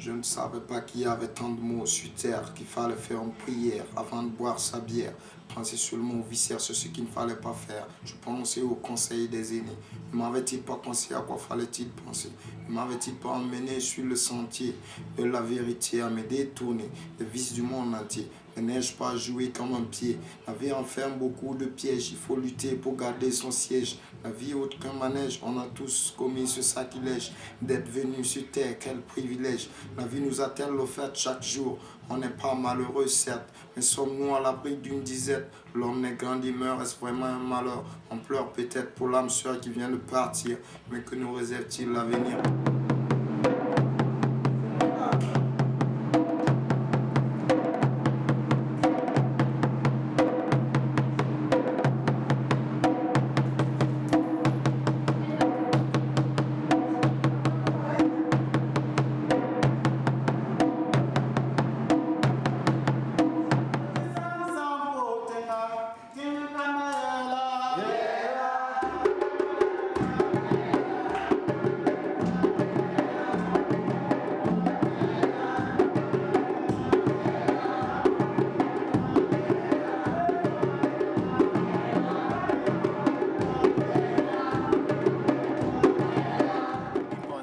Je ne savais pas qu'il y avait tant de mots sur terre, qu'il fallait faire une prière avant de boire sa bière. Penser seulement au viscère, c'est ce qu'il ne fallait pas faire. Je pensais au conseil des aînés. Ne m'avait-il pas conseillé, à quoi fallait-il penser? Ne m'avait-il pas emmené sur le sentier de la vérité à me détourner des vices du monde entier? Ne n'ai-je pas joué comme un pied? La vie enferme beaucoup de pièges, il faut lutter pour garder son siège. La vie est autre qu'un manège, on a tous commis ce sacrilège d'être venus sur terre, quel privilège. La vie nous a-t-elle offert chaque jour? On n'est pas malheureux certes, mais sommes-nous à l'abri d'une disette? L'homme n'est grandi, meurt, est-ce vraiment un malheur? On pleure peut-être pour l'âme sœur qui vient de partir, mais que nous réserve-t-il l'avenir?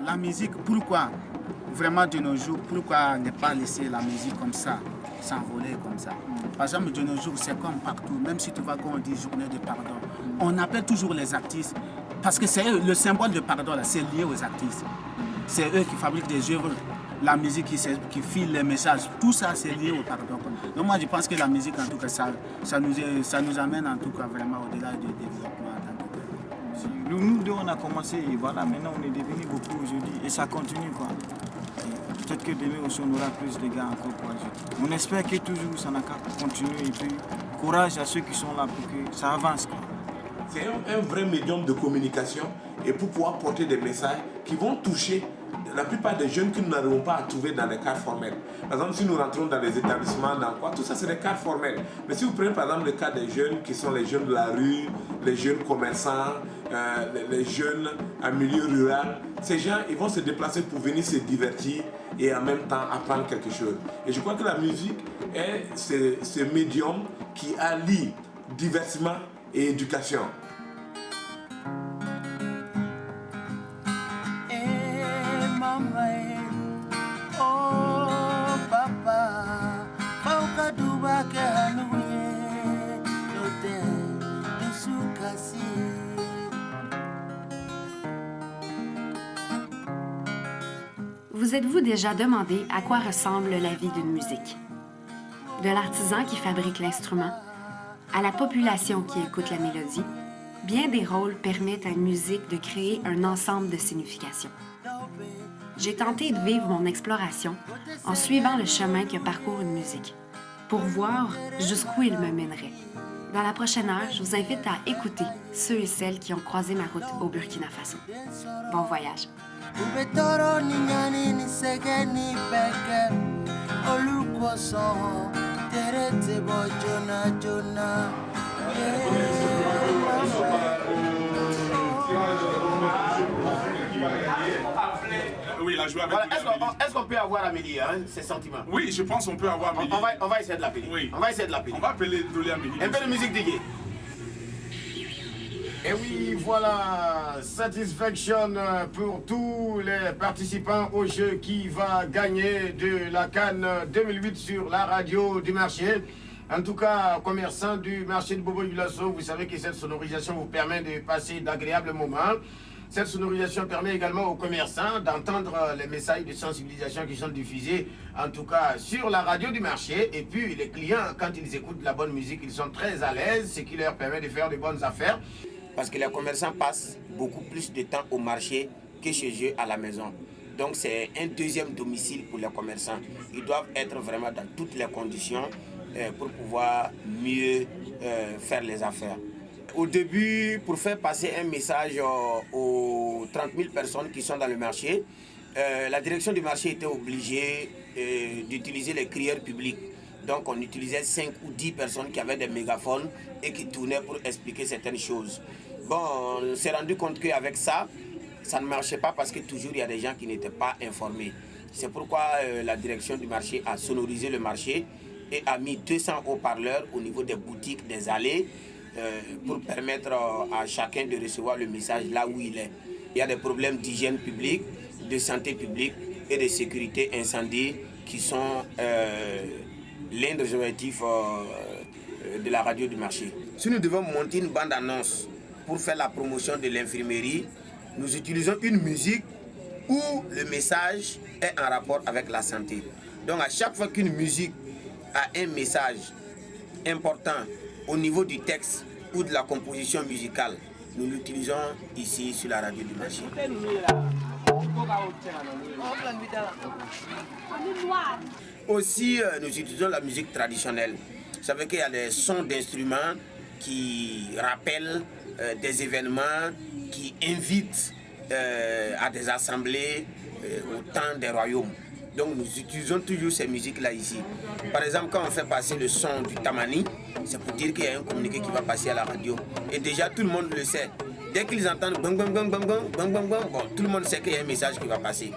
La musique, pourquoi vraiment de nos jours, pourquoi ne pas laisser la musique comme ça, s'envoler comme ça? Par exemple, de nos jours, c'est comme partout, même si tu vas quand on dit journée de pardon, on appelle toujours les artistes, parce que c'est eux, le symbole de pardon, c'est lié aux artistes. C'est eux qui fabriquent des œuvres, la musique qui file les messages, tout ça c'est lié au pardon. Donc moi je pense que la musique, en tout cas, ça nous amène en tout cas vraiment au-delà du développement. Nous deux, on a commencé, et voilà, maintenant on est devenu beaucoup aujourd'hui et ça continue quoi. Peut-être que demain aussi on aura plus de gars encore pour ajouter. On espère que toujours ça n'a qu'à continuer et puis courage à ceux qui sont là pour que ça avance quoi. C'est un vrai médium de communication et pour pouvoir porter des messages qui vont toucher la plupart des jeunes que nous n'arrivons pas à trouver dans les cadres formels. Par exemple, si nous rentrons dans les établissements, dans quoi, tout ça c'est des cadres formels. Mais si vous prenez par exemple le cas des jeunes qui sont les jeunes de la rue, les jeunes commerçants, les jeunes en milieu rural, ces gens ils vont se déplacer pour venir se divertir et en même temps apprendre quelque chose. Et je crois que la musique est ce médium qui allie divertissement et éducation. Vous êtes-vous déjà demandé à quoi ressemble la vie d'une musique? De l'artisan qui fabrique l'instrument à la population qui écoute la mélodie, bien des rôles permettent à une musique de créer un ensemble de significations. J'ai tenté de vivre mon exploration en suivant le chemin que parcourt une musique, pour voir jusqu'où il me mènerait. Dans la prochaine heure, je vous invite à écouter ceux et celles qui ont croisé ma route au Burkina Faso. Bon voyage! Oui, il a joué avec voilà. Est-ce qu'on peut avoir Amélie, hein, ses sentiments? Oui, je pense qu'on peut avoir Amélie. On va essayer de l'appeler. Oui. On va essayer de l'appeler. On va appeler Amélie. Un peu de musique déguée. Et oui, voilà, satisfaction pour tous les participants au jeu qui va gagner de la CAN 2008 sur la radio du marché. En tout cas, commerçants du marché de Bobo-Dioulasso, vous savez que cette sonorisation vous permet de passer d'agréables moments. Cette sonorisation permet également aux commerçants d'entendre les messages de sensibilisation qui sont diffusés, en tout cas sur la radio du marché. Et puis les clients, quand ils écoutent de la bonne musique, ils sont très à l'aise, ce qui leur permet de faire de bonnes affaires. Parce que les commerçants passent beaucoup plus de temps au marché que chez eux à la maison. Donc c'est un deuxième domicile pour les commerçants. Ils doivent être vraiment dans toutes les conditions pour pouvoir mieux faire les affaires. Au début, pour faire passer un message aux 30 000 personnes qui sont dans le marché, la direction du marché était obligée d'utiliser les crieurs publics. Donc on utilisait 5 ou 10 personnes qui avaient des mégaphones et qui tournaient pour expliquer certaines choses. Bon, on s'est rendu compte qu'avec ça, ça ne marchait pas parce que toujours il y a des gens qui n'étaient pas informés. C'est pourquoi la direction du marché a sonorisé le marché et a mis 200 haut-parleurs au niveau des boutiques, des allées, pour permettre à chacun de recevoir le message là où il est. Il y a des problèmes d'hygiène publique, de santé publique et de sécurité incendie qui sont l'un des objectifs de la radio du marché. Si nous devons monter une bande-annonce pour faire la promotion de l'infirmerie, nous utilisons une musique où le message est en rapport avec la santé. Donc à chaque fois qu'une musique a un message important au niveau du texte ou de la composition musicale, nous l'utilisons ici sur la radio du marché. Aussi, nous utilisons la musique traditionnelle. Vous savez qu'il y a des sons d'instruments qui rappellent des événements, qui invitent à des assemblées au temps des royaumes. Donc nous utilisons toujours ces musiques-là ici. Par exemple, quand on fait passer le son du tamani, c'est pour dire qu'il y a un communiqué qui va passer à la radio. Et déjà, tout le monde le sait. Dès qu'ils entendent bang bang bang bang bang bang bang bang, bon, tout le monde sait qu'il y a un message qui va passer.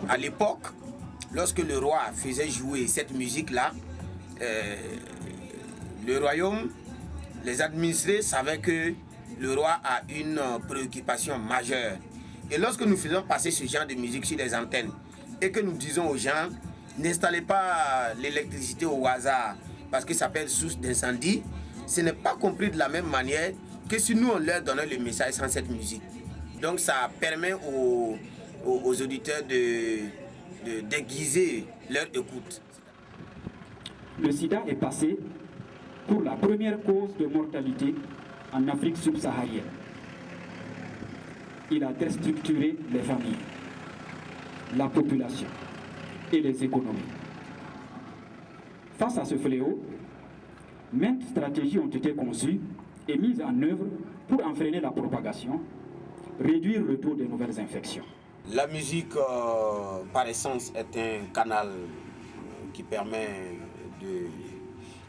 À l'époque, lorsque le roi faisait jouer cette musique-là, le royaume, les administrés savaient que le roi a une préoccupation majeure. Et lorsque nous faisons passer ce genre de musique sur les antennes et que nous disons aux gens, n'installez pas l'électricité au hasard parce que ça peut être source d'incendie, ce n'est pas compris de la même manière que si nous on leur donnait le message sans cette musique. Donc ça permet aux auditeurs de déguiser leur écoute. Le sida est passé pour la première cause de mortalité en Afrique subsaharienne. Il a déstructuré les familles, la population et les économies. Face à ce fléau, maintes stratégies ont été conçues et mises en œuvre pour en freiner la propagation, réduire le taux de nouvelles infections. La musique, par essence, est un canal qui permet de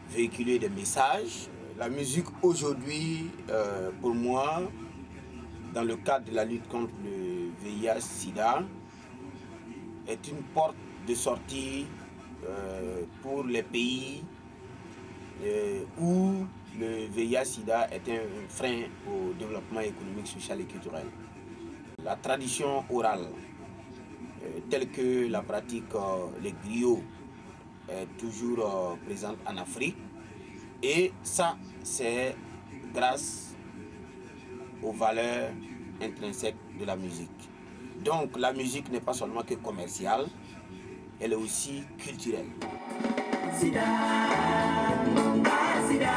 véhiculer des messages. La musique, aujourd'hui, pour moi, dans le cadre de la lutte contre le VIH-Sida, est une porte de sortie pour les pays où le VIH-Sida est un frein au développement économique, social et culturel. La tradition orale, telle que la pratique les griots, est toujours présente en Afrique. Et ça, c'est grâce aux valeurs intrinsèques de la musique. Donc la musique n'est pas seulement que commerciale, elle est aussi culturelle. Sida, sida,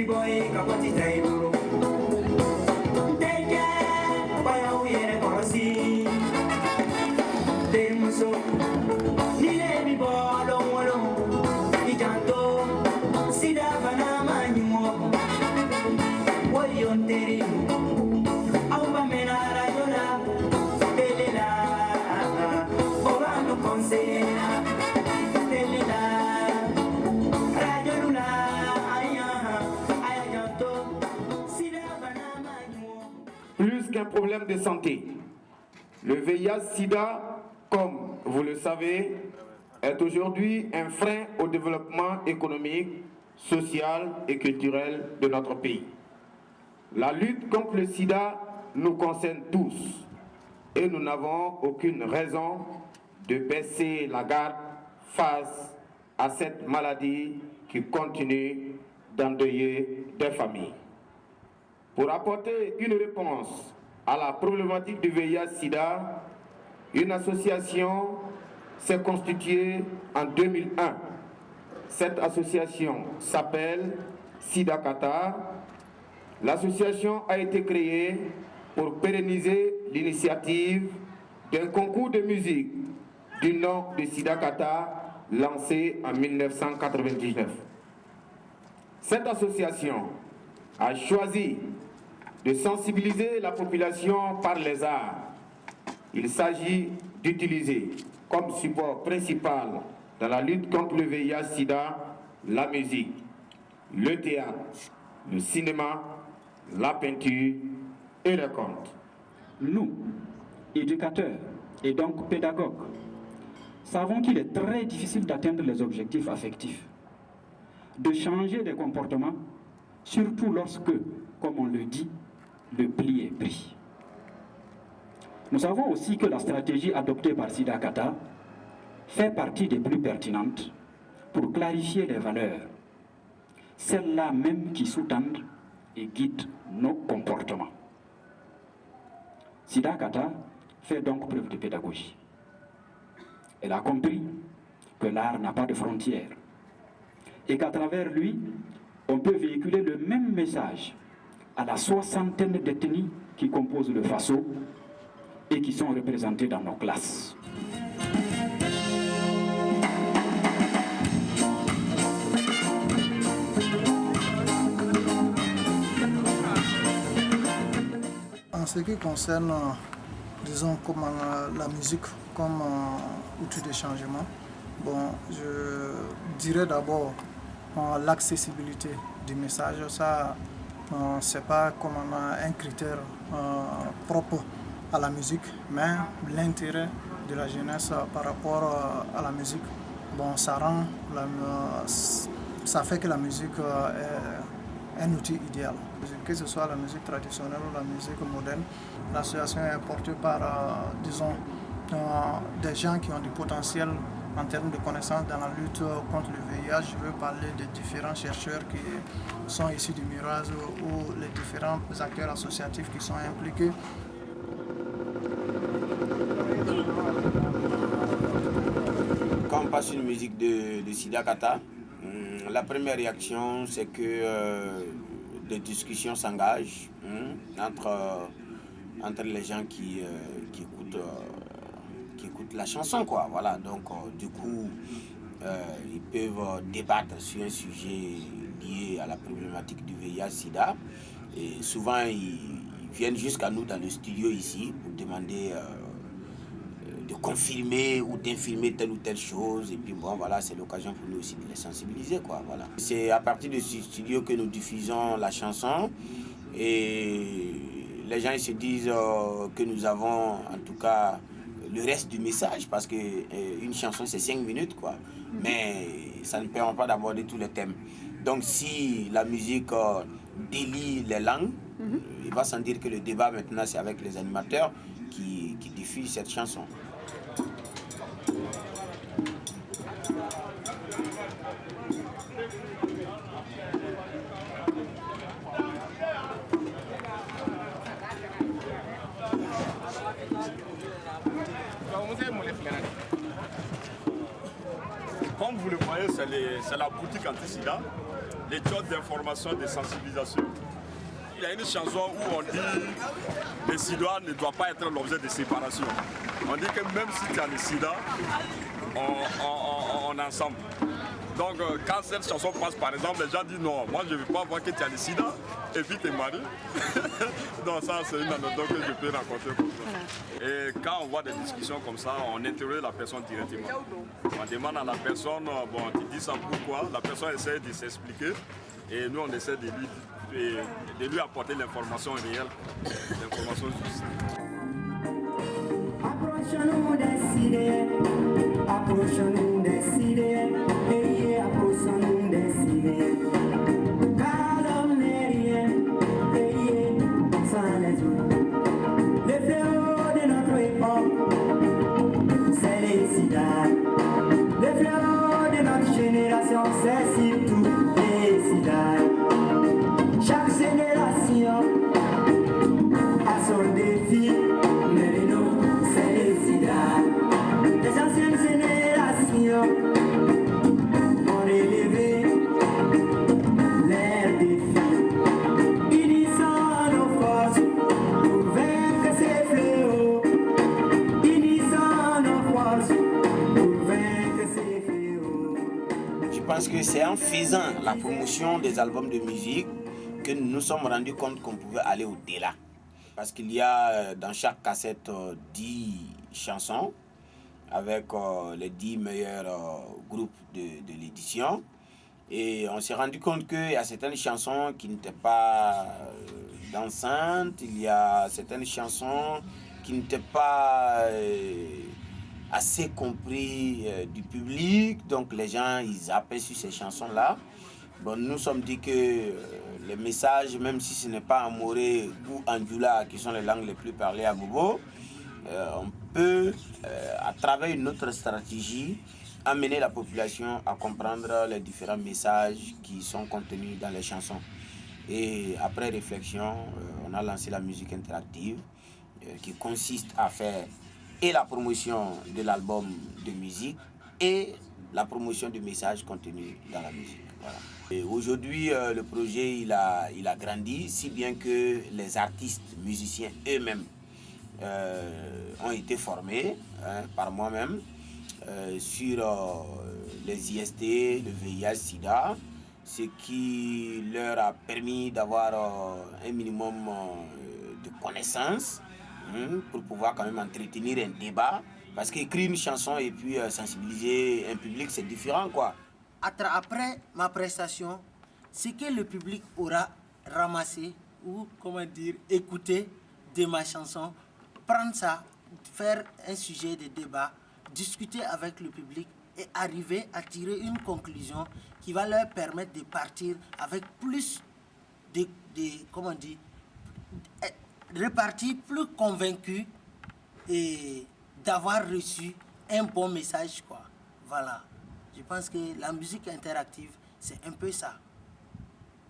Boy, Plus qu'un problème de santé, le VIH-Sida, comme vous le savez, est aujourd'hui un frein au développement économique, social et culturel de notre pays. La lutte contre le sida nous concerne tous et nous n'avons aucune raison de baisser la garde face à cette maladie qui continue d'endeuiller des familles. Pour apporter une réponse à la problématique du VIH-Sida, une association s'est constituée en 2001. Cette association s'appelle Sida Qatar. L'association a été créée pour pérenniser l'initiative d'un concours de musique du nom de Sida Qatar lancé en 1999. Cette association a choisi de sensibiliser la population par les arts. Il s'agit d'utiliser comme support principal dans la lutte contre le VIH-Sida la musique, le théâtre, le cinéma, la peinture et le conte. Nous, éducateurs et donc pédagogues, savons qu'il est très difficile d'atteindre les objectifs affectifs, de changer des comportements, surtout lorsque, comme on le dit, le pli est pris. Nous savons aussi que la stratégie adoptée par Sida Qatar fait partie des plus pertinentes pour clarifier les valeurs, celles-là même qui sous-tendent et guident nos comportements. Sida Qatar fait donc preuve de pédagogie. Elle a compris que l'art n'a pas de frontières et qu'à travers lui, on peut véhiculer le même message à la soixantaine d'ethnies qui composent le Faso et qui sont représentées dans nos classes. En ce qui concerne, disons, comme la musique comme outil de changement, bon, je dirais d'abord l'accessibilité du message. Ça, c'est pas comme un critère propre à la musique, mais l'intérêt de la jeunesse par rapport à la musique, bon, ça fait que la musique est un outil idéal. Que ce soit la musique traditionnelle ou la musique moderne, l'association est portée par, disons, des gens qui ont du potentiel en termes de connaissances dans la lutte contre le VIH. Je veux parler des différents chercheurs qui sont issus du Miraz ou les différents acteurs associatifs qui sont impliqués. Quand on passe une musique de Sida Qatar, la première réaction c'est que des discussions s'engagent entre les gens qui écoutent la chanson, quoi. Voilà, donc du coup ils peuvent débattre sur un sujet lié à la problématique du VIH-Sida et souvent ils viennent jusqu'à nous dans le studio ici pour demander de confirmer ou d'infirmer telle ou telle chose et puis bon voilà, c'est l'occasion pour nous aussi de les sensibiliser, quoi. Voilà. C'est à partir de ce studio que nous diffusons la chanson et les gens ils se disent que nous avons en tout cas le reste du message parce que une chanson c'est 5 minutes, quoi, mais ça ne permet pas d'aborder tous les thèmes. Donc si la musique délie les langues, il va sans dire que le débat maintenant c'est avec les animateurs qui diffusent cette chanson. Comme vous le voyez, c'est la boutique anti-sida, les jots d'information, de sensibilisation. Il y a une chanson où on dit que le sida ne doit pas être l'objet de séparation. On dit que même si tu as le sida, on est ensemble. Donc quand cette chanson passe par exemple, les gens disent non, moi je ne veux pas voir que tu as le sida et puis tu es marié. Donc ça c'est une anecdote que je peux raconter comme ça. Et quand on voit des discussions comme ça, on interroge la personne directement. On demande à la personne, bon tu dis ça pourquoi, la personne essaie de s'expliquer et nous on essaie de lui apporter l'information réelle, l'information juste. Approchons-nous des idées, approchons-nous des idées, et approchons-nous des idées. Car l'homme n'est rien, et sans les autres. Le fléau de notre époque, c'est les sida. Le fléau de notre génération, c'est surtout les sida. Chaque génération a son défi, mais les nôtres, c'est les sida. Les anciennes générations ont relevé leurs défis. Unissons nos forces pour vaincre ces fléaux. Unissons nos forces pour vaincre ces fléaux. Je pense que c'est en faisant la promotion des albums de musique que nous nous sommes rendus compte qu'on pouvait aller au-delà. Parce qu'il y a dans chaque cassette 10 chansons avec les 10 meilleurs groupes de l'édition. Et on s'est rendu compte qu'il y a certaines chansons qui n'étaient pas dansantes, il y a certaines chansons qui n'étaient pas assez compris du public. Donc les gens, ils apprécient ces chansons-là. Bon, nous nous sommes dit que les messages, même si ce n'est pas en Moré ou en Djoula, qui sont les langues les plus parlées à Bobo, on peut, à travers une autre stratégie, amener la population à comprendre les différents messages qui sont contenus dans les chansons. Et après réflexion, on a lancé la musique interactive, qui consiste à faire et la promotion de l'album de musique et la promotion du message contenu dans la musique. Voilà. Aujourd'hui, le projet il a grandi, si bien que les artistes musiciens eux-mêmes ont été formés par moi-même sur les IST, le VIH-Sida, ce qui leur a permis d'avoir un minimum de connaissances pour pouvoir quand même entretenir un débat. Parce qu'écrire une chanson et puis sensibiliser un public, c'est différent, quoi. Après ma prestation, ce que le public aura ramassé ou, comment dire, écouté de ma chanson, prendre ça, faire un sujet de débat, discuter avec le public et arriver à tirer une conclusion qui va leur permettre de partir avec plus de comment dire, repartir plus convaincus et d'avoir reçu un bon message, quoi. Voilà. Je pense que la musique interactive, c'est un peu ça.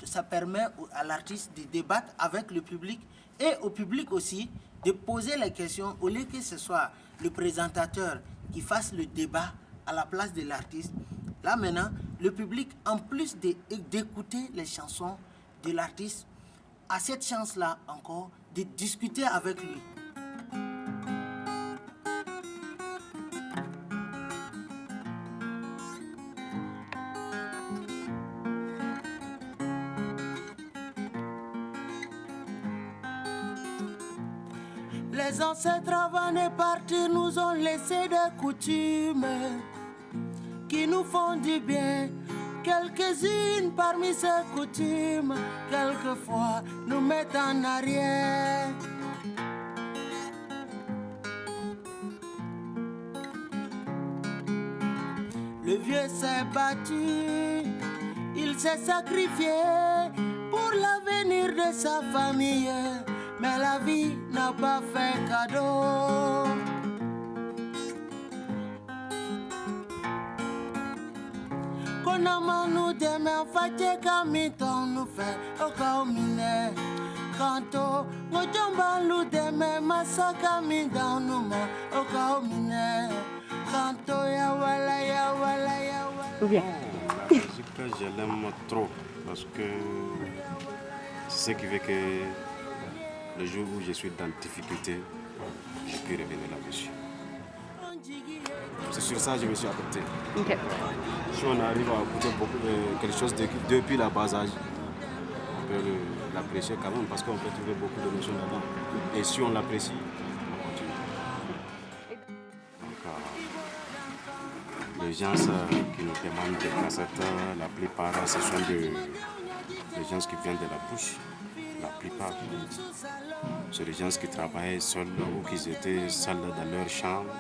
Ça permet à l'artiste de débattre avec le public et au public aussi de poser les questions au lieu que ce soit le présentateur qui fasse le débat à la place de l'artiste. Là maintenant, le public, en plus d'écouter les chansons de l'artiste, a cette chance-là encore de discuter avec lui. Les ancêtres avant de partir nous ont laissé des coutumes qui nous font du bien. Quelques-unes parmi ces coutumes, quelquefois, nous mettent en arrière. Le vieux s'est battu, il s'est sacrifié pour l'avenir de sa famille. Mais la vie n'a pas fait cadeau. Qu'on a nous demain, fait kamiton nous fait au kaumine. Kanto, nous jambons nous demain, massacre dans nous mains au kaumine. Kanto ya wala ya wala ya wala. La musique, je l'aime trop parce que c'est ce qui fait que le jour où je suis dans difficulté, je peux revenir là-dessus. C'est sur ça que je me suis adapté. OK. Si on arrive à écouter quelque chose depuis la bas âge, on peut l'apprécier quand même parce qu'on peut trouver beaucoup de notions là-dedans. Et si on l'apprécie, on continue. Donc, les gens qui nous demandent des cassettes, la plupart, ce sont des gens qui viennent de la bouche. La plupart, c'est des gens qui travaillent seuls ou qui étaient seuls dans leur chambre.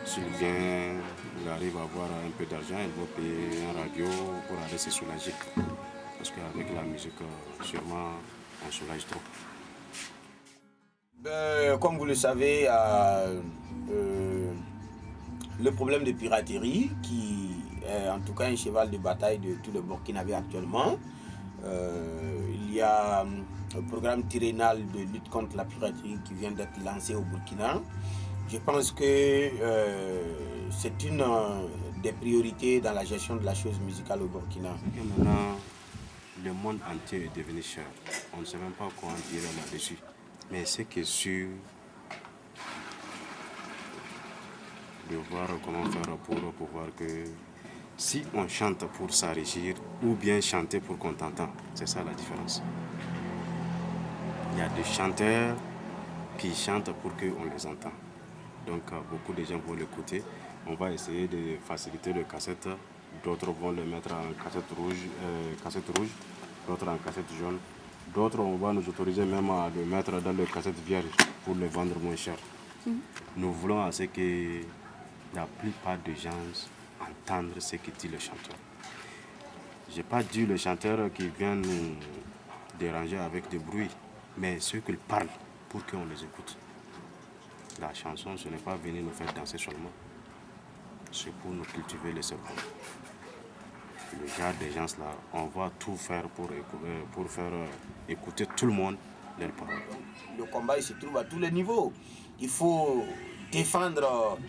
S'ils viennent, ils arrivent à avoir un peu d'argent, ils vont payer une radio pour aller se soulager. Parce qu'avec la musique, sûrement, on soulage trop. Comme vous le savez, le problème de piraterie, qui est en tout cas un cheval de bataille de tout le Burkinabé actuellement. Il y a un programme triennal de lutte contre la piraterie qui vient d'être lancé au Burkina. Je pense que c'est une des priorités dans la gestion de la chose musicale au Burkina. Et maintenant, le monde entier est devenu cher. On ne sait même pas quoi dire là-dessus. Mais ce qui est sûr, de voir comment faire pour pouvoir que si on chante pour s'enrichir ou bien chanter pour qu'on t'entende, c'est ça la différence. Il y a des chanteurs qui chantent pour qu'on les entende. Donc beaucoup de gens vont l'écouter. On va essayer de faciliter le cassette. D'autres vont le mettre en cassette rouge, d'autres en cassette jaune. D'autres, on va nous autoriser même à le mettre dans le cassette vierge pour le vendre moins cher. Nous voulons à ce que la plupart des gens entendent ce que dit le chanteur. Je n'ai pas dit le chanteur qui vient nous déranger avec des bruits, mais ceux qui parlent pour qu'on les écoute. La chanson, ce n'est pas venir nous faire danser seulement. C'est pour nous cultiver le cerveau. Le genre des gens-là, on va tout faire pour faire écouter tout le monde leurs paroles. Le combat il se trouve à tous les niveaux. Il faut défendre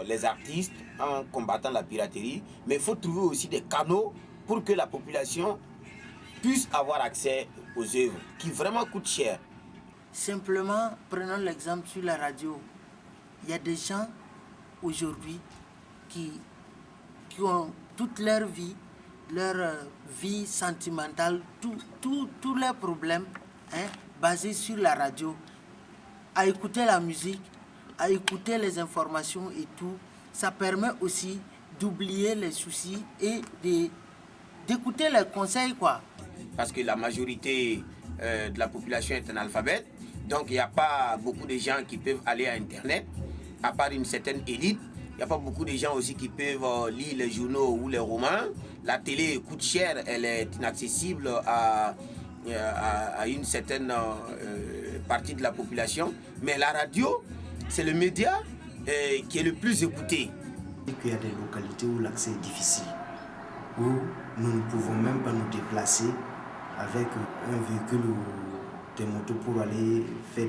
les artistes en combattant la piraterie, mais il faut trouver aussi des canaux pour que la population puisse avoir accès aux œuvres qui vraiment coûtent cher. Simplement, prenons l'exemple sur la radio. Il y a des gens aujourd'hui qui ont toute leur vie sentimentale, tous leurs problèmes basés sur la radio, à écouter la musique, à écouter les informations et tout. Ça permet aussi d'oublier les soucis et d'écouter les conseils, quoi. Parce que la majorité de la population est analphabète, donc il n'y a pas beaucoup de gens qui peuvent aller à Internet, à part une certaine élite. Il n'y a pas beaucoup de gens aussi qui peuvent lire les journaux ou les romans. La télé coûte cher, elle est inaccessible à une certaine partie de la population. Mais la radio, c'est le média qui est le plus écouté. Il y a des localités où l'accès est difficile, où nous ne pouvons même pas nous déplacer avec un véhicule ou des motos pour aller faire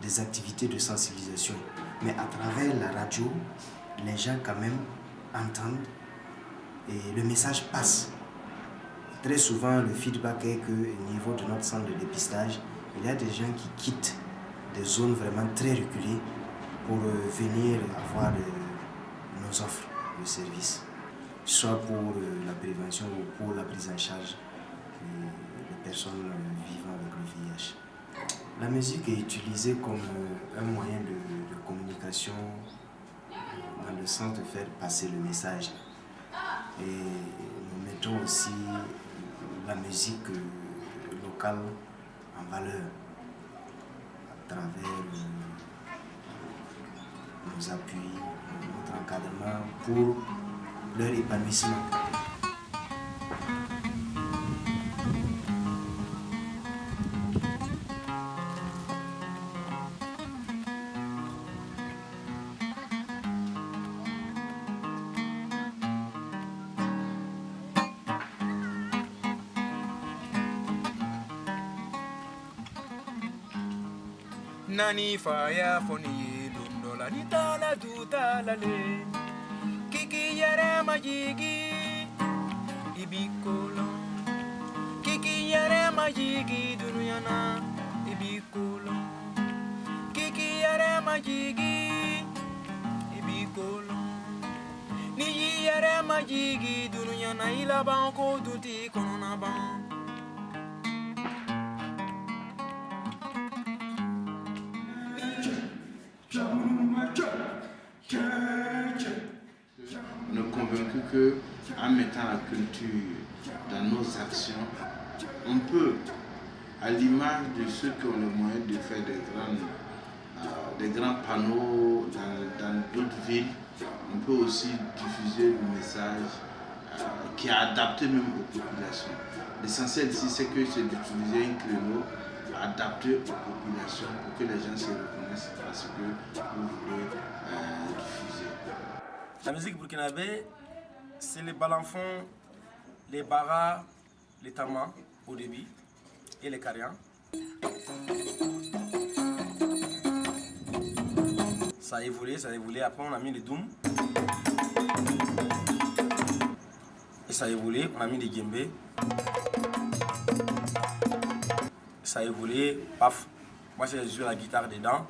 des activités de sensibilisation. Mais à travers la radio, les gens quand même entendent et le message passe. Très souvent, le feedback est qu'au niveau de notre centre de dépistage, il y a des gens qui quittent des zones vraiment très reculées pour venir avoir nos offres de services, soit pour la prévention ou pour la prise en charge des personnes vivant avec le VIH. La musique est utilisée comme un moyen de communication dans le sens de faire passer le message. Et nous mettons aussi la musique locale en valeur à travers nos appuis, notre encadrement pour leur épanouissement. Nani faya foni dundola ni tala du talale kiki yare majigi ibikolo kiki yare majigi dunuyana ibikolo kiki yare majigi ibikolo ni yere majigi dunuya na ila banko duti kono na ban. On est convaincu que en mettant la culture dans nos actions, on peut, à l'image de ceux qui ont le moyen de faire des grands panneaux dans d'autres villes, on peut aussi diffuser le message qui est adapté même aux populations. L'essentiel ici, c'est d'utiliser un créneau adapté aux populations pour que les gens se reconnaissent à ce que vous voulez diffuser. La musique burkinabé, c'est les balanfons, les baras, les tamas au début et les karians. Ça a évolué. Après, on a mis les doum. Et ça a évolué, on a mis les djembés. Ça a évolué, paf. Moi, j'ai joué la guitare dedans.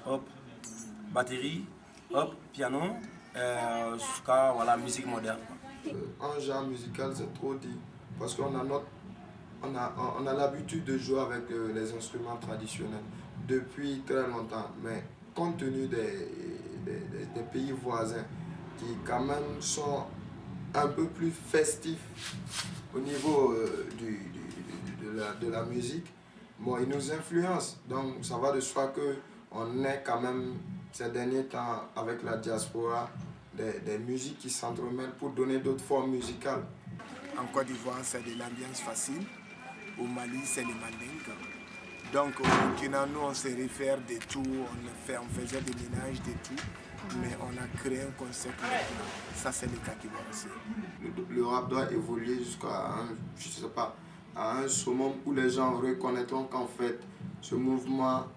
Hop, batterie, hop, piano, jusqu'à voilà, musique moderne. Un genre musical, c'est trop dit. Parce qu'on a l'habitude de jouer avec les instruments traditionnels depuis très longtemps. Mais compte tenu des pays voisins qui quand même sont un peu plus festifs au niveau de la musique, bon, ils nous influencent. Donc ça va de soi qu'on est quand même ces derniers temps avec la diaspora des musiques qui s'entremêlent pour donner d'autres formes musicales. En Côte d'Ivoire, c'est de l'ambiance facile. Au Mali, c'est les mandingues. Donc au Burkina, nous, on se réfère de tout. On faisait des ménages de tout. Mais on a créé un concept maintenant. Ça, c'est le cas qui va aussi. Le rap doit évoluer jusqu'à un summum où les gens reconnaîtront qu'en fait, ce mouvement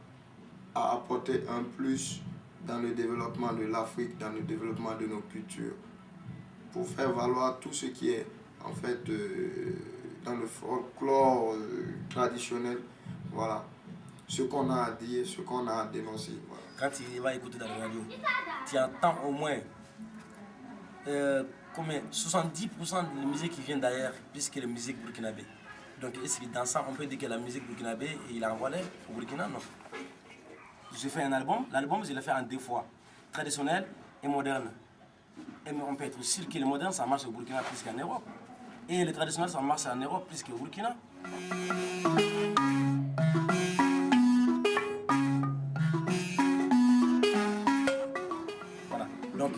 a apporté un plus dans le développement de l'Afrique, dans le développement de nos cultures, pour faire valoir tout ce qui est en fait dans le folklore traditionnel, voilà, ce qu'on a à dire, ce qu'on a à dénoncer. Voilà. Quand tu vas écouter dans la radio, tu entends au moins 70% de la musique qui vient d'ailleurs, plus que la musique burkinabé. Donc dans ça, on peut dire que la musique burkinabé, il a envoyé au Burkina, non. J'ai fait un album, je l'ai fait en 2 fois, traditionnel et moderne. Et on peut être sûr que le moderne, ça marche au Burkina plus qu'en Europe. Et le traditionnel, ça marche en Europe plus qu'au Burkina. Voilà, donc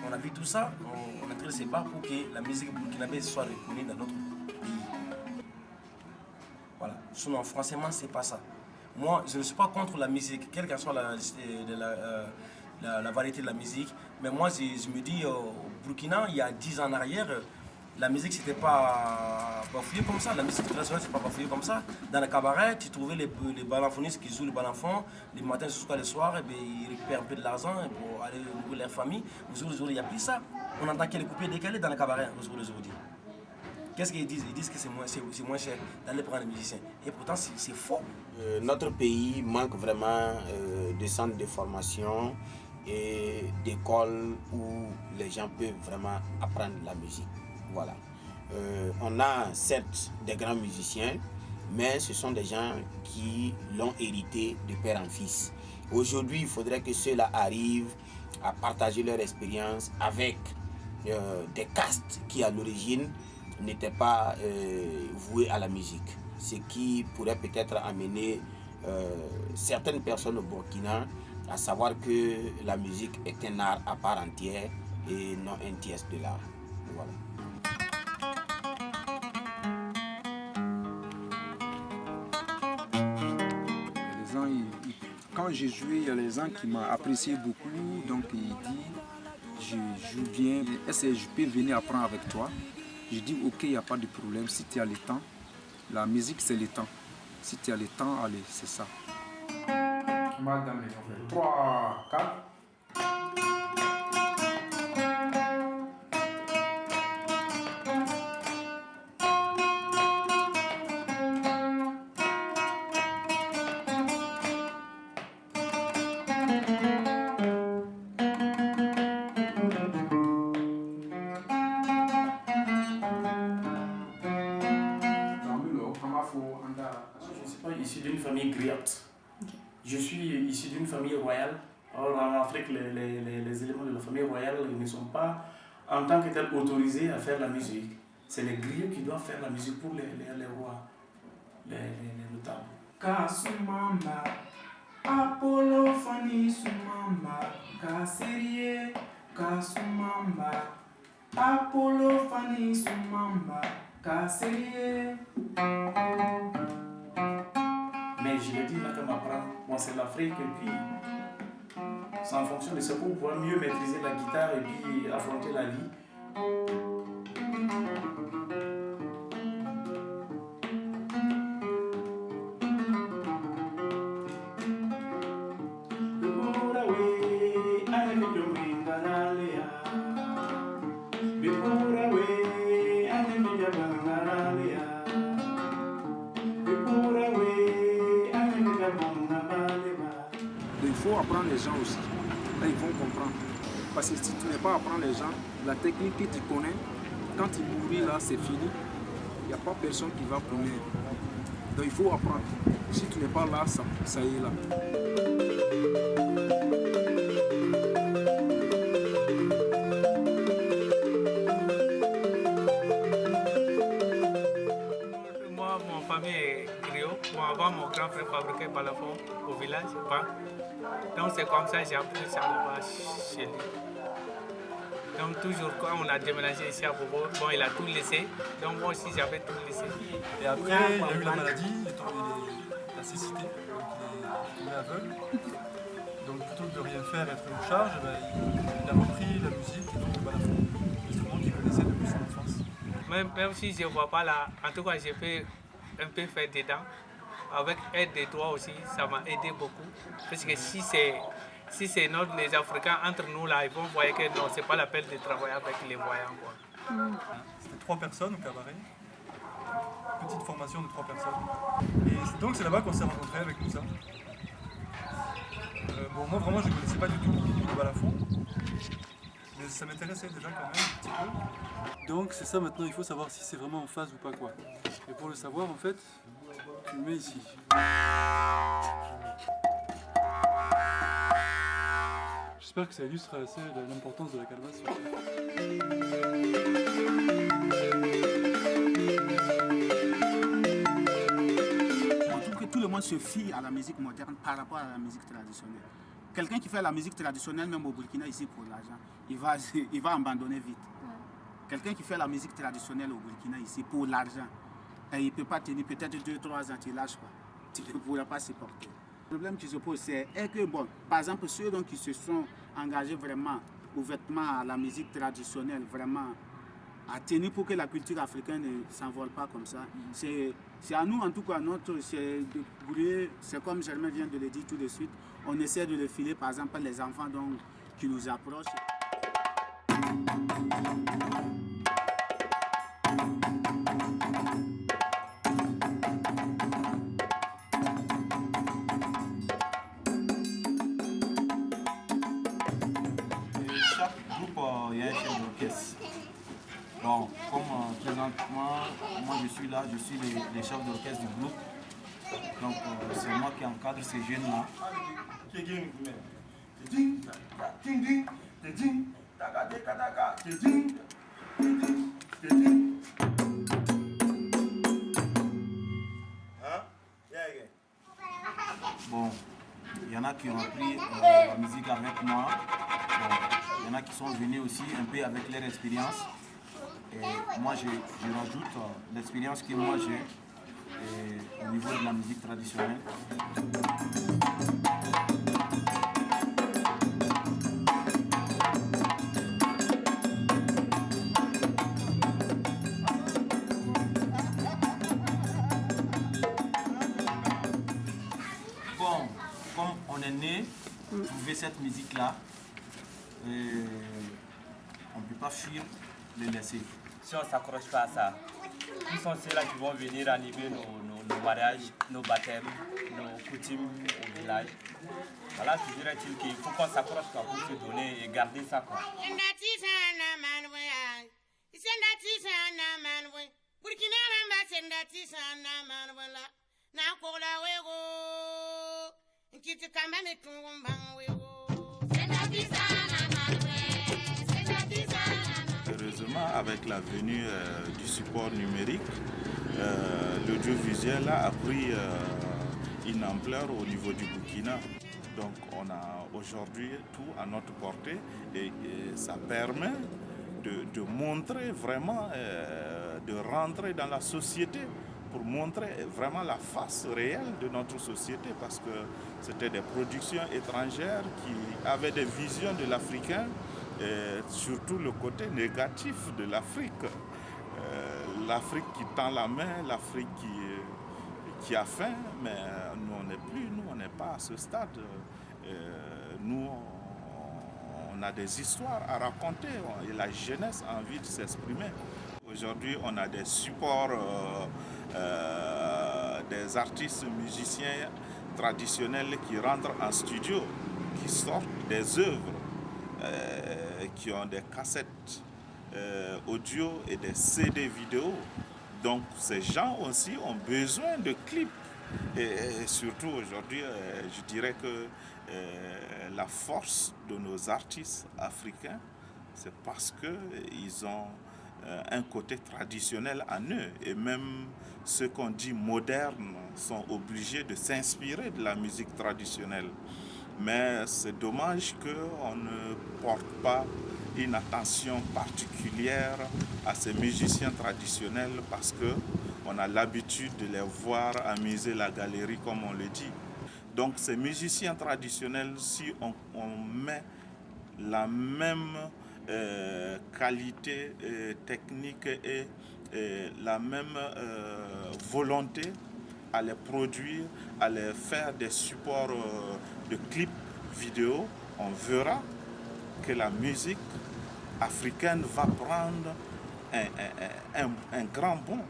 on a vu tout ça, on a créé ces bars pour que la musique burkinabé soit reconnue dans notre pays. Voilà, sinon forcément, c'est pas ça. Moi, je ne suis pas contre la musique, quelle que soit la variété de la musique. Mais moi, je me dis, au Burkina, il y a 10 ans en arrière, la musique, c'était pas bafouillé comme ça. La musique traditionnelle, c'est pas bafouillé comme ça. Dans le cabaret, tu trouvais les balanfonistes qui jouent le balanfon, les matins jusqu'à le soir, et bien, ils récupèrent un peu de l'argent pour aller nourrir leur famille. Aujourd'hui, il n'y a plus ça. On entend qu'il y a les coupés décalés dans le cabaret aujourd'hui. Qu'est-ce qu'ils disent? Ils disent que c'est moins cher d'aller prendre les musiciens. Et pourtant, c'est faux. Notre pays manque vraiment de centres de formation et d'écoles où les gens peuvent vraiment apprendre la musique. Voilà. On a certes des grands musiciens, mais ce sont des gens qui l'ont hérité de père en fils. Aujourd'hui, il faudrait que ceux-là arrivent à partager leur expérience avec des castes qui, à l'origine, n'étaient pas voués à la musique. Ce qui pourrait peut-être amener certaines personnes au Burkina à savoir que la musique est un art à part entière et non un tiers de l'art. Voilà. Quand j'ai joué, il y a les gens qui m'ont apprécié beaucoup, donc il dit, je joue bien, est-ce que je peux venir apprendre avec toi? Je dis ok, il n'y a pas de problème, si tu as le temps. La musique c'est le temps. Si tu as le temps, allez, c'est ça. Madame, 3, 4. Je suis pas issu d'une famille griotte. Je suis issu d'une famille royale. Or, en Afrique, les éléments de la famille royale ne sont pas en tant que tels autorisés à faire la musique. C'est les griots qui doivent faire la musique pour les rois, les notables. Kasumamba, Apollo Fani Sumamba, Kaserie, Kasumamba, Apollo Fani Sumamba, Kaserie. Mais je l'ai dit, là, comme apprendre, moi c'est l'Afrique, et puis c'est en fonction de ce pour pouvoir mieux maîtriser la guitare et puis affronter la vie. Il faut apprendre les gens aussi. Là, ils vont comprendre. Parce que si tu n'es pas apprendre les gens, la technique que tu connais, quand il mourit là, c'est fini. Il n'y a pas personne qui va connaître. Donc il faut apprendre. Si tu n'es pas là, ça y est là. Moi, mon famille est griot. Moi, avant, mon grand frère fabriquait balafon au village, donc c'est comme ça que j'ai appris ça là-bas chez lui. Donc toujours quand on a déménagé ici à Bobo, bon il a tout laissé, donc moi aussi j'avais tout laissé. Et après il a eu la maladie, il a cécité, donc il est aveugle. Donc plutôt que de rien faire, être en charge, il a repris la musique et donc le balafon, l'instrument qu'il connaissait depuis son enfance. Même si je ne vois pas là, en tout cas j'ai fait un peu faire dedans. Avec aide de toi aussi, ça m'a aidé beaucoup. Parce que si c'est les Africains entre nous là, ils vont voir que non, c'est pas la peine de travailler avec les voyants. C'était 3 personnes au cabaret. Petite formation de 3 personnes. Et donc c'est là-bas qu'on s'est rencontrés avec Moussa. Bon, moi vraiment je ne connaissais pas du tout le balafon. Mais ça m'intéressait déjà quand même un petit peu. Donc c'est ça maintenant, il faut savoir si c'est vraiment en phase ou pas quoi. Et pour le savoir en fait, tu le mets ici. J'espère que ça illustre assez l'importance de la calebasse. Je trouve que tout le monde se fie à la musique moderne par rapport à la musique traditionnelle. Quelqu'un qui fait la musique traditionnelle, même au Burkina, ici pour l'argent, il va abandonner vite. Quelqu'un qui fait la musique traditionnelle au Burkina, ici pour l'argent, il ne peut pas tenir peut-être 2-3 ans, tu lâches quoi. Tu ne pourras pas supporter. Le problème qui se pose, c'est que, bon, par exemple, ceux donc, qui se sont engagés vraiment ouvertement à la musique traditionnelle, vraiment à tenir pour que la culture africaine ne s'envole pas comme ça. C'est à nous, en tout cas, c'est de brûler, c'est comme Germain vient de le dire tout de suite, on essaie de le filer, par exemple, les enfants donc, qui nous approchent. Il y a un chef d'orchestre. Donc, comme présentement, moi je suis là, je suis le chef d'orchestre du groupe. Donc, c'est moi qui encadre ces jeunes-là. Bon, il y en a qui ont appris la musique avec moi. Bon, il y en a qui sont venus aussi un peu avec leur expérience. Et moi, je rajoute l'expérience que moi j'ai au niveau de la musique traditionnelle. Bon, comme on est né, trouver cette musique-là, on ne peut pas fuir le laisser. Si on ne s'accroche pas à ça, qui sont ceux-là qui vont venir animer nos mariages, nos baptêmes, nos coutumes au village. Voilà, toujours est-il qu'il faut qu'on s'approche pour se donner et garder ça. Quoi. Heureusement, avec la venue du support numérique, l'audiovisuel a pris une ampleur au niveau du Burkina. Donc on a aujourd'hui tout à notre portée et ça permet de montrer vraiment, de rentrer dans la société pour montrer vraiment la face réelle de notre société parce que c'était des productions étrangères qui avaient des visions de l'Africain et surtout le côté négatif de l'Afrique. L'Afrique qui tend la main, l'Afrique qui a faim, mais nous on n'est plus, nous on n'est pas à ce stade. Nous on a des histoires à raconter et la jeunesse a envie de s'exprimer. Aujourd'hui on a des supports, des artistes musiciens traditionnels qui rentrent en studio, qui sortent des œuvres, qui ont des cassettes audio et des CD vidéo. Donc ces gens aussi ont besoin de clips. Et surtout aujourd'hui, je dirais que la force de nos artistes africains, c'est parce qu'ils ont un côté traditionnel en eux. Et même ceux qu'on dit modernes sont obligés de s'inspirer de la musique traditionnelle. Mais c'est dommage qu'on ne porte pas une attention particulière à ces musiciens traditionnels parce qu'on a l'habitude de les voir amuser la galerie comme on le dit. Donc ces musiciens traditionnels, si on met la même qualité technique et la même volonté à les produire, à les faire des supports de clips vidéo, on verra que la musique africaine va prendre un grand bond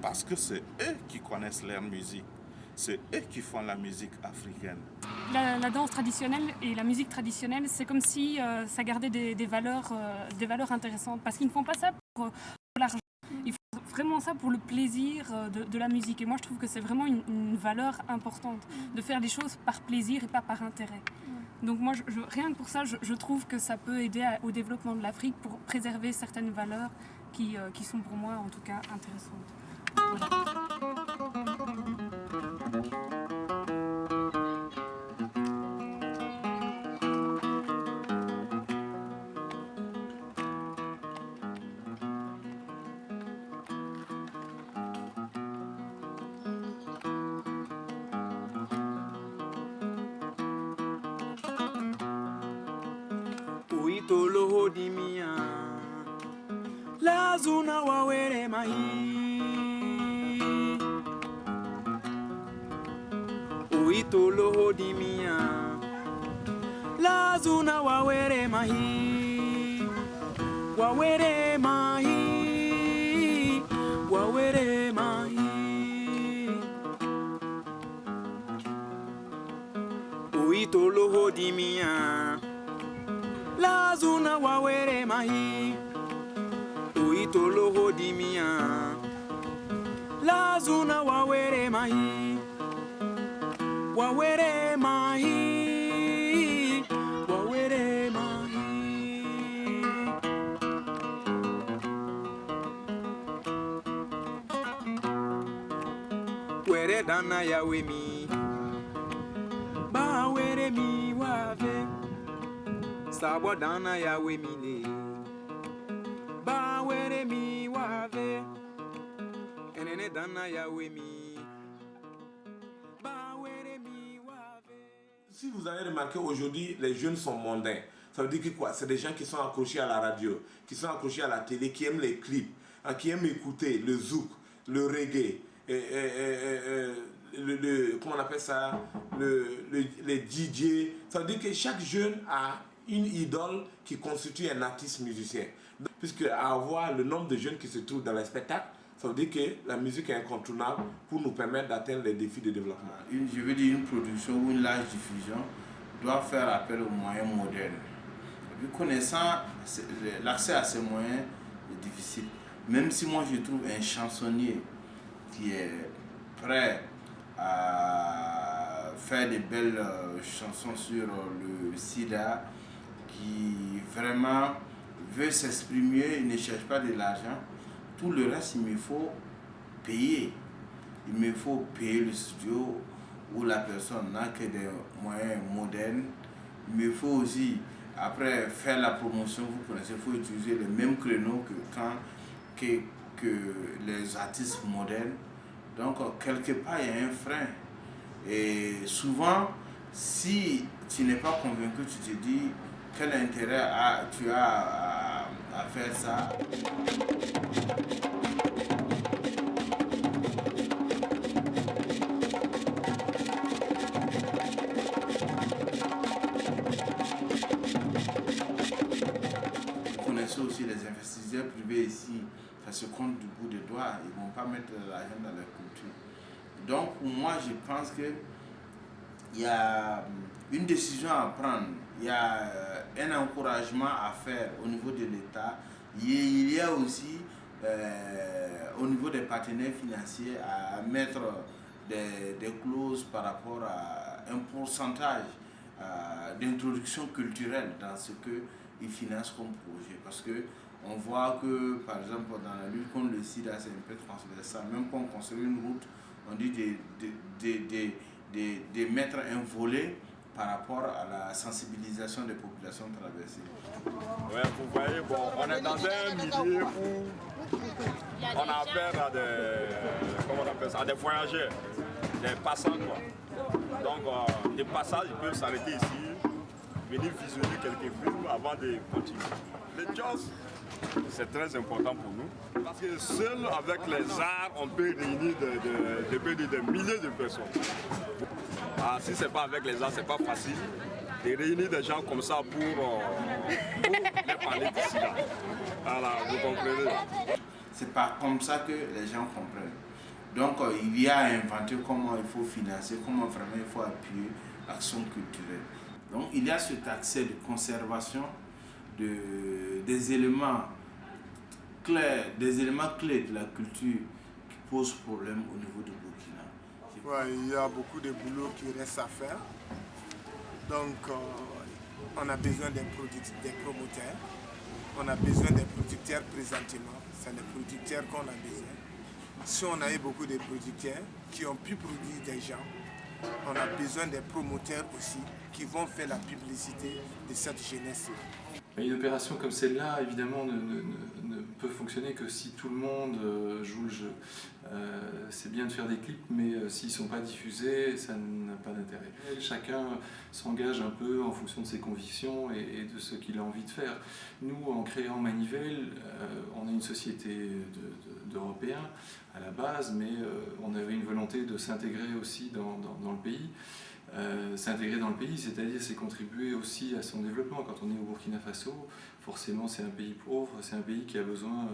parce que c'est eux qui connaissent leur musique, c'est eux qui font la musique africaine. La danse traditionnelle et la musique traditionnelle, c'est comme si ça gardait des valeurs intéressantes parce qu'ils ne font pas ça pour l'argent. Ils font vraiment ça pour le plaisir de la musique. Et moi, je trouve que c'est vraiment une valeur importante de faire des choses par plaisir et pas par intérêt. Donc moi, rien que pour ça, je trouve que ça peut aider au développement de l'Afrique pour préserver certaines valeurs qui sont pour moi, en tout cas, intéressantes. Uitolo dimia la zuna wawere mahi Uitolo dimia la zuna wawere mahi wawere mahi wawere mahi Uitolo dimia la zuna wawere mahi Uitolo hodimia la zuna wawere mahi wawere mahi wawere mahi were dana yawe mi ba were mi wave Sabo dana ya wemine ba were mi wave enene dana ya wemi ba were mi wave. Si vous avez remarqué aujourd'hui, les jeunes sont mondains. Ça veut dire que quoi? C'est des gens qui sont accrochés à la radio, qui sont accrochés à la télé, qui aiment les clips, qui aiment écouter le zouk, le reggae, comment on appelle ça, les DJ. Ça veut dire que chaque jeune a une idole qui constitue un artiste musicien. Puisque à voir le nombre de jeunes qui se trouvent dans les spectacles, Ça veut dire que la musique est incontournable pour nous permettre d'atteindre les défis de développement. Je veux dire, une production ou une large diffusion doit faire appel aux moyens modernes. Et puis connaissant l'accès à ces moyens est difficile. Même si moi je trouve un chansonnier qui est prêt à faire des belles chansons sur le sida, qui vraiment veut s'exprimer, il ne cherche pas de l'argent. Tout le reste, il me faut payer. Il me faut payer le studio où la personne n'a que des moyens modernes. Il me faut aussi, après, faire la promotion. Vous connaissez, il faut utiliser les mêmes créneaux que les artistes modernes. Donc, quelque part, il y a un frein. Et souvent, si tu n'es pas convaincu, tu te dis quel intérêt tu as à faire ça. Vous connaissez aussi les investisseurs privés ici, ça se compte du bout des doigts, ils ne vont pas mettre l'argent dans leur culture. Donc pour moi, je pense qu'il y a une décision à prendre, il y a un encouragement à faire au niveau de l'État, il y a aussi au niveau des partenaires financiers à mettre des clauses par rapport à un pourcentage d'introduction culturelle dans ce qu'ils financent comme projet. Parce qu'on voit que, par exemple, dans la lutte contre le sida, c'est un peu transversal. Même quand on construit une route, on dit de mettre un volet par rapport à la sensibilisation des populations traversées. Ouais, vous voyez, bon, on est dans un milieu où on a affaire à des, comment on appelle ça, à des voyageurs, des passants, quoi. Donc, des passages, ils peuvent s'arrêter ici, venir visionner quelques films avant de continuer. Les jobs, c'est très important pour nous, parce que seul avec les arts, on peut réunir des milliers de personnes. Ah, si ce n'est pas avec les arts, ce n'est pas facile de réunir des gens comme ça pour les parler d'ici là. Voilà, vous comprenez. C'est pas comme ça que les gens comprennent. Donc il y a à inventer comment il faut financer, comment vraiment il faut appuyer l'action culturelle. Donc il y a cet accès de conservation des éléments clés de la culture qui posent problème au niveau de Burkina. Ouais, il y a beaucoup de boulot qui reste à faire. Donc on a besoin des promoteurs, on a besoin des producteurs présentement, c'est les producteurs qu'on a besoin. Si on a eu beaucoup de producteurs qui ont pu produire des gens, on a besoin des promoteurs aussi qui vont faire la publicité de cette jeunesse. Une opération comme celle-là, évidemment, ne peut fonctionner que si tout le monde joue le jeu. C'est bien de faire des clips, mais s'ils ne sont pas diffusés, ça n'a pas d'intérêt. Chacun s'engage un peu en fonction de ses convictions et de ce qu'il a envie de faire. Nous, en créant Manivelle, on est une société d'Européens à la base, mais on avait une volonté de s'intégrer aussi dans le pays. S'intégrer dans le pays, c'est-à-dire c'est contribuer aussi à son développement. Quand on est au Burkina Faso, forcément c'est un pays pauvre, c'est un pays qui a besoin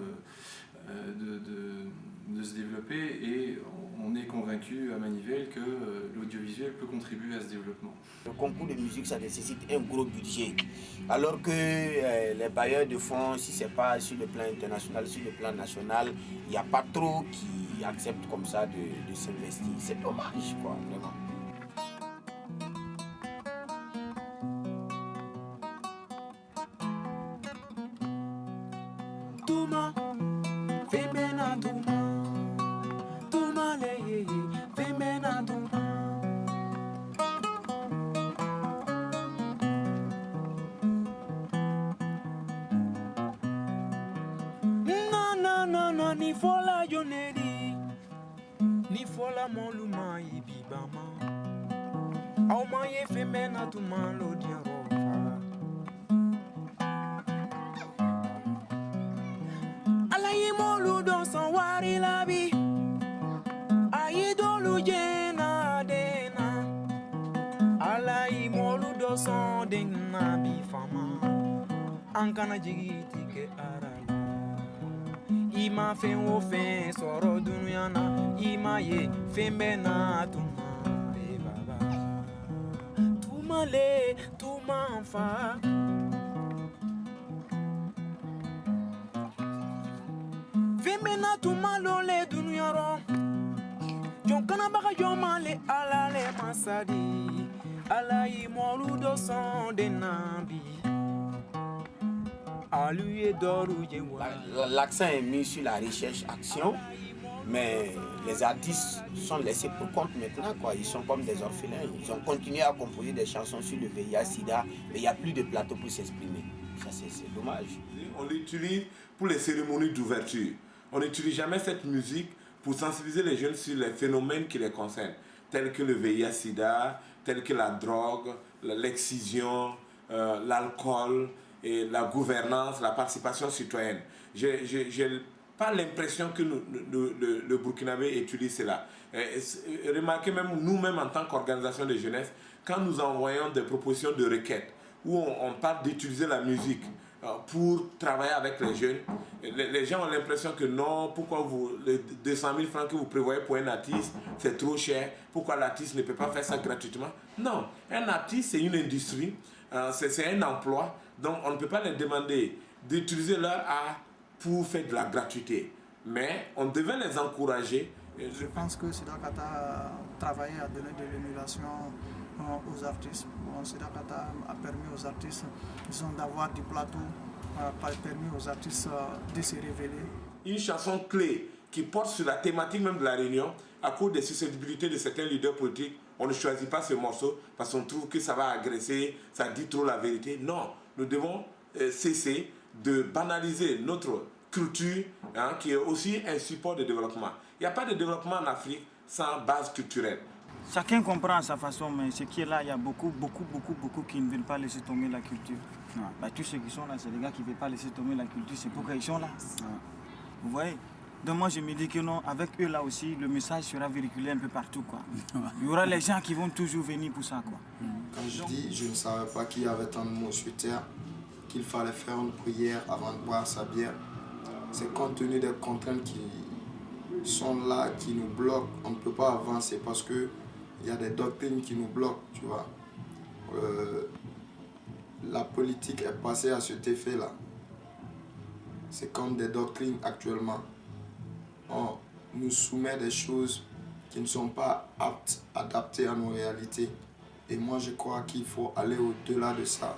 de se développer et on est convaincu à Manivelle que l'audiovisuel peut contribuer à ce développement. Le concours de musique, ça nécessite un gros budget, alors que les bailleurs de fonds, si ce n'est pas sur le plan international, sur le plan national, il n'y a pas trop qui acceptent comme ça de s'investir. C'est dommage, quoi, vraiment. Tuma, femena tuma, tuma leye, femena tuma. No, ni fola yoneri, ni fola moluma ibibama. Au maye femena tuma lo diaro. Wari labi aidolu jena dena alai molu do son dena bi fama ankana jigi tike arala ima fen o fen soro dunuyana ima ye fen bena tuma e baba tuma le tuma fa fen bena tuma lo le dunuyaro jonkana baga jomale ala le masadi ala yi molu do son de nabi. L'accent est mis sur la recherche-action, mais les artistes sont laissés pour compte maintenant, quoi. Ils sont comme des orphelins. Ils ont continué à composer des chansons sur le VIH-Sida, mais il n'y a plus de plateau pour s'exprimer. Ça, c'est dommage. On l'utilise pour les cérémonies d'ouverture. On n'utilise jamais cette musique pour sensibiliser les jeunes sur les phénomènes qui les concernent, tels que le VIH-Sida, tels que la drogue, l'excision, l'alcool, et la gouvernance, la participation citoyenne. Je n'ai pas l'impression que le Burkinabé utilise cela. Remarquez même nous-mêmes en tant qu'organisation de jeunesse, quand nous envoyons des propositions de requêtes où on parle d'utiliser la musique pour travailler avec les jeunes, les gens ont l'impression que non, pourquoi les 200 000 francs que vous prévoyez pour un artiste, c'est trop cher, pourquoi l'artiste ne peut pas faire ça gratuitement? Non, un artiste c'est une industrie, c'est un emploi. Donc on ne peut pas les demander d'utiliser leur art pour faire de la gratuité. Mais on devait les encourager. Je pense que Sidakata a travaillé à donner de l'émulation aux artistes. Bon, Sidakata a permis aux artistes d'avoir du plateau, a permis aux artistes de se révéler. Une chanson clé qui porte sur la thématique même de la Réunion, à cause des susceptibilités de certains leaders politiques, on ne choisit pas ce morceau parce qu'on trouve que ça va agresser, ça dit trop la vérité. Non. Nous devons cesser de banaliser notre culture, hein, qui est aussi un support de développement. Il n'y a pas de développement en Afrique sans base culturelle. Chacun comprend à sa façon, mais ce qui est là, il y a beaucoup qui ne veulent pas laisser tomber la culture. Bah, tous ceux qui sont là, c'est les gars qui ne veulent pas laisser tomber la culture, c'est pourquoi ils sont là. Vous voyez? Donc moi je me dis que non, avec eux là aussi, le message sera véhiculé un peu partout, quoi. Il y aura les gens qui vont toujours venir pour ça, quoi. Quand je dis, je ne savais pas qu'il y avait tant de mots sur terre, qu'il fallait faire une prière avant de boire sa bière. C'est compte tenu des contraintes qui sont là, qui nous bloquent. On ne peut pas avancer parce qu'il y a des doctrines qui nous bloquent, tu vois. La politique est passée à cet effet-là. C'est comme des doctrines actuellement. On nous soumet des choses qui ne sont pas aptes, adaptées à nos réalités. Et moi, je crois qu'il faut aller au-delà de ça.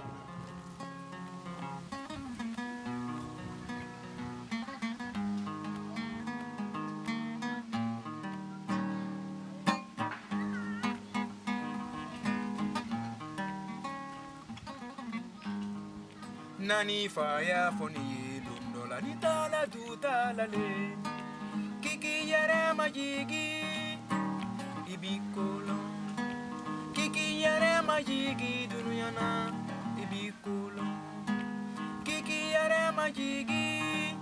Nani faya foni dundola ni tala du tala le kiki yare majigi ibikolo kiki yare majigi dunuyana ibikolo kiki yare majigi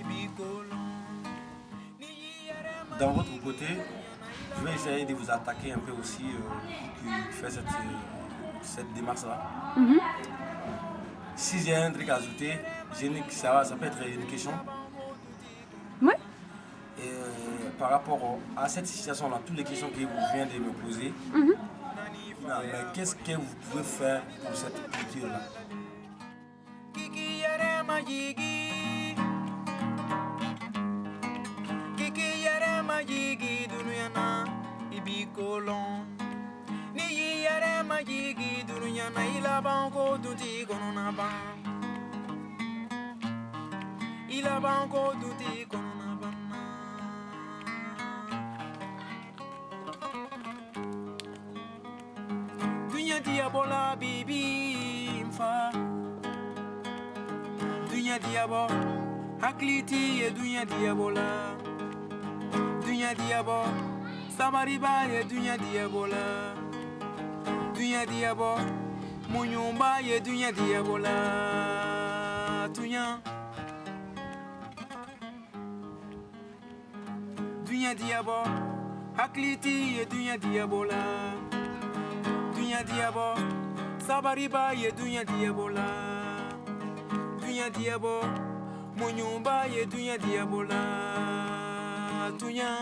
ibikolo. Dans votre côté, je vais essayer de vous attaquer un peu aussi qui fait cette démarche-là. Si j'ai un truc à ajouter, ça peut être une question. Oui. Et par rapport à cette situation-là, toutes les questions que vous venez de me poser, mais qu'est-ce que vous pouvez faire pour cette culture-là? Majigi dunya na ila banko duti kono na ban ila banko duti kono na ban dunya diabola bibi mfa dunya diabo hakliti e dunya diabola dunya diabo samariba e dunya diabola dunya diabo munyumba ye dunya diabola dunya diabo hakliti ye dunya diabola dunya diabo sabariba ye dunya diabola dunya diabo munyumba ye dunya diabola dunya.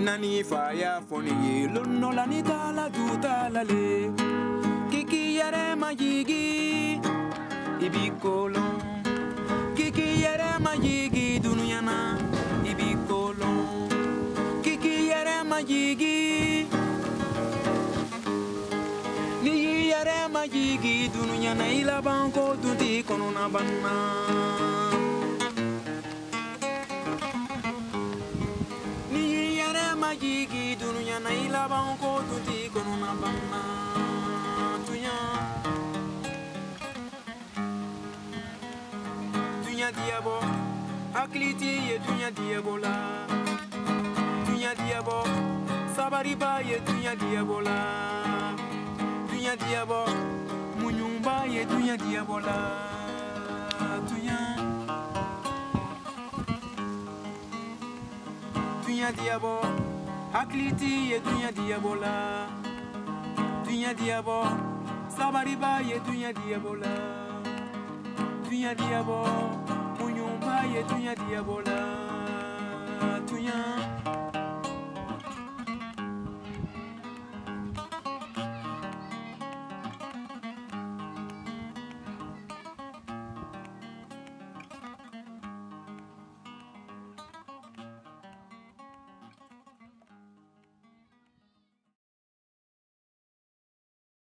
Nani faya foni luno la ni tala du tala le kiki yare majigi ibi kolon kiki yare majigi dunyana ibi kolon kiki yare majigi ni yare majigi dunyana ila banko duti konona banna. Majigi dunya na ila banko tuti kono na banna dunya dunya diabo akliti ye dunya diabo la dunya diabo sabari ba ye dunya diabo la dunya diabo munyumba ye dunya diabo la dunya dunya diabo akliti ye dunya diabola dunya diabo sabariba ye dunya diabola dunya diabo munyumba ye dunya diabola dunya